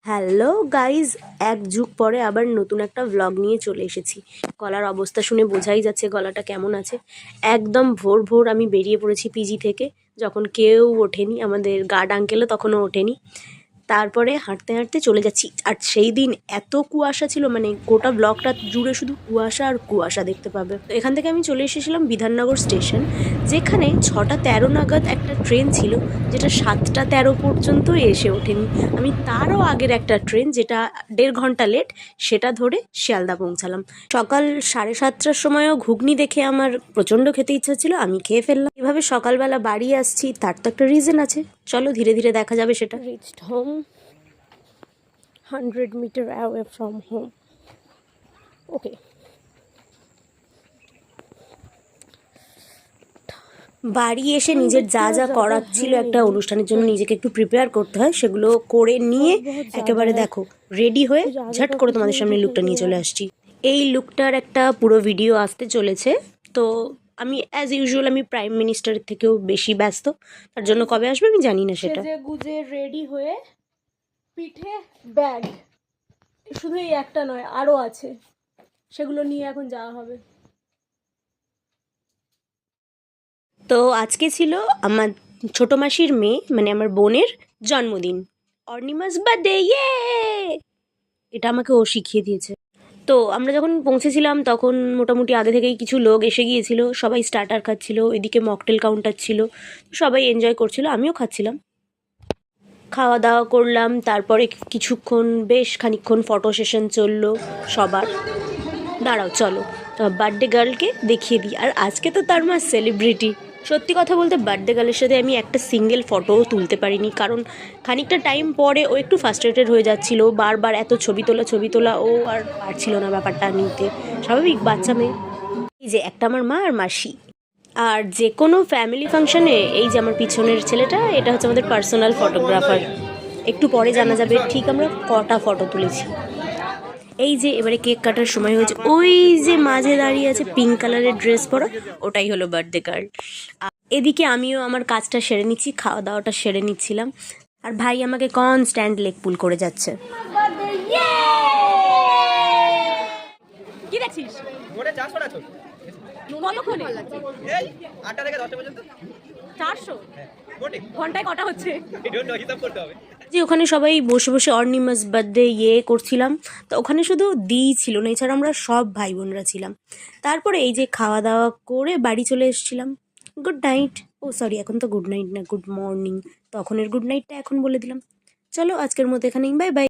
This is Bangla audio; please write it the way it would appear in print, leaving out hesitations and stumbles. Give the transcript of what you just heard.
হ্যালো গাইজ, এক যুগ পরে আবার নতুন একটা ভ্লগ নিয়ে চলে এসেছি। গলার অবস্থা শুনে বোঝাই যাচ্ছে গলাটা কেমন আছে। একদম ভোর ভোর আমি বেরিয়ে পড়েছি পিজি থেকে, যখন কেউ ওঠেনি, আমাদের গার্ড আঙ্কেলও তখনও ওঠেনি। তারপরে হাঁটতে হাঁটতে চলে যাচ্ছি। আর সেই দিন এত কুয়াশা ছিল, মানে গোটা ব্লকটা জুড়ে শুধু কুয়াশা আর কুয়াশা দেখতে পাবে। তো এখান থেকে আমি চলে এসেছিলাম বিধাননগর স্টেশন, যেখানে 6টা 13 নাগাদ একটা ট্রেন ছিল, যেটা 7টা 13 পর্যন্ত এসে ওঠেনি। আমি তারও আগের একটা ট্রেন, যেটা 1.5 ঘন্টা লেট, সেটা ধরে শিয়ালদা পৌঁছালাম। সকাল 7:30টার সময়ও ঘুগনি দেখে আমার প্রচণ্ড খেতে ইচ্ছা ছিল, আমি খেয়ে ফেললাম। এভাবে সকালবেলা বাড়ি আসছি, তার তো একটা রিজন আছে, চলো ধীরে ধীরে দেখা যাবে সেটা। Reached home 100 meter away from home. ওকে, বাড়ি এসে নিজের যা যা করার ছিল একটা অনুষ্ঠানের জন্য নিজেকে একটু প্রিপেয়ার করতে হয়, সেগুলো করে নিয়ে একেবারে দেখো রেডি হয়ে ঝট করে তোমাদের সামনে লুকটা নিয়ে চলে আসছি। এই লুকটার একটা পুরো ভিডিও আসতে চলেছে, তো আমি অ্যাজ ইউজুয়াল আমি প্রাইম মিনিস্টারের থেকেও বেশি ব্যস্ত, তার জন্য কবে আসবে আমি জানি না সেটা। গুজে রেডি হয়ে পিঠে ব্যাগ, শুধু এই একটা নয় আরো আছে, সেগুলো নিয়ে এখন যাওয়া হবে। তো আজকে ছিল আমার ছোট মাসির মেয়ে, মানে আমার বোনের জন্মদিন, অর্ণিমাস বার্থডে। ইয়ে, এটা আমাকে ও শিখিয়ে দিয়েছে। তো আমরা যখন পৌঁছেছিলাম তখন মোটামুটি আগে থেকেই কিছু লোক এসে গিয়েছিল, সবাই স্টার্টার খাচ্ছিল, এদিকে মকটেল কাউন্টার ছিল, সবাই এনজয় করছিল, আমিও খাচ্ছিলাম। খাওয়া দাওয়া করলাম, তারপরে কিছুক্ষণ বেশ খানিকক্ষণ ফটো সেশন চললো সবার। দাঁড়াও চলো বার্থডে গার্লকে দেখিয়ে দিই। আর আজকে তো তার মা সেলিব্রিটি। সত্যি কথা বলতে বার্থডে গার্লের সাথে আমি একটা সিঙ্গেল ফটোও তুলতে পারিনি, কারণ খানিকটা টাইম পরে ও একটু ফার্স্ট্রেটেড হয়ে যাচ্ছিল, বারবার এত ছবি তোলা ও আর পারছিল না ব্যাপারটা নিতে। স্বাভাবিক, বাচ্চা মেয়ে। এই যে একটা আমার মা আর মাসি। আর যে কোনো ফ্যামিলি ফাংশনে এই যে আমার পিছনের ছেলেটা, এটা হচ্ছে আমাদের পার্সোনাল ফটোগ্রাফার। একটু পরে জানা যাবে ঠিক আমরা কটা ফটো তুলেছি। এই যে এবারে কেক কাটার সময় হয়েছে, ওই যে মাঝে দাঁড়িয়ে আছে পিঙ্ক কালারের ড্রেস পরা, ওটাই হলো বার্থডে গার্ল। এদিকে আমিও আমার কাজটা সেরে নিচ্ছি, খাওয়া দাওয়াটা সেরে নিচ্ছিলাম, আর ভাই আমাকে কনস্ট্যান্ট লেগ পুল করে যাচ্ছে। কি দেখছিস? কতক্ষণে? 8টা থেকে 10টা পর্যন্ত 400 ঘন্টায় কটা হচ্ছে? যে ওখানে সবাই বসে বসে অর্ণিমাস বার্থডে করছিলাম, তো ওখানে শুধু দিই ছিল না, এছাড়া আমরা সব ভাই বোনরা ছিলাম। তারপরে এই যে খাওয়া দাওয়া করে বাড়ি চলে এসেছিলাম। গুড নাইট, ও সরি, এখন তো গুড নাইট না, গুড মর্নিং। তখনের গুড নাইটটা এখন বলে দিলাম। চলো আজকের মতো এখানেই, বাই বাই।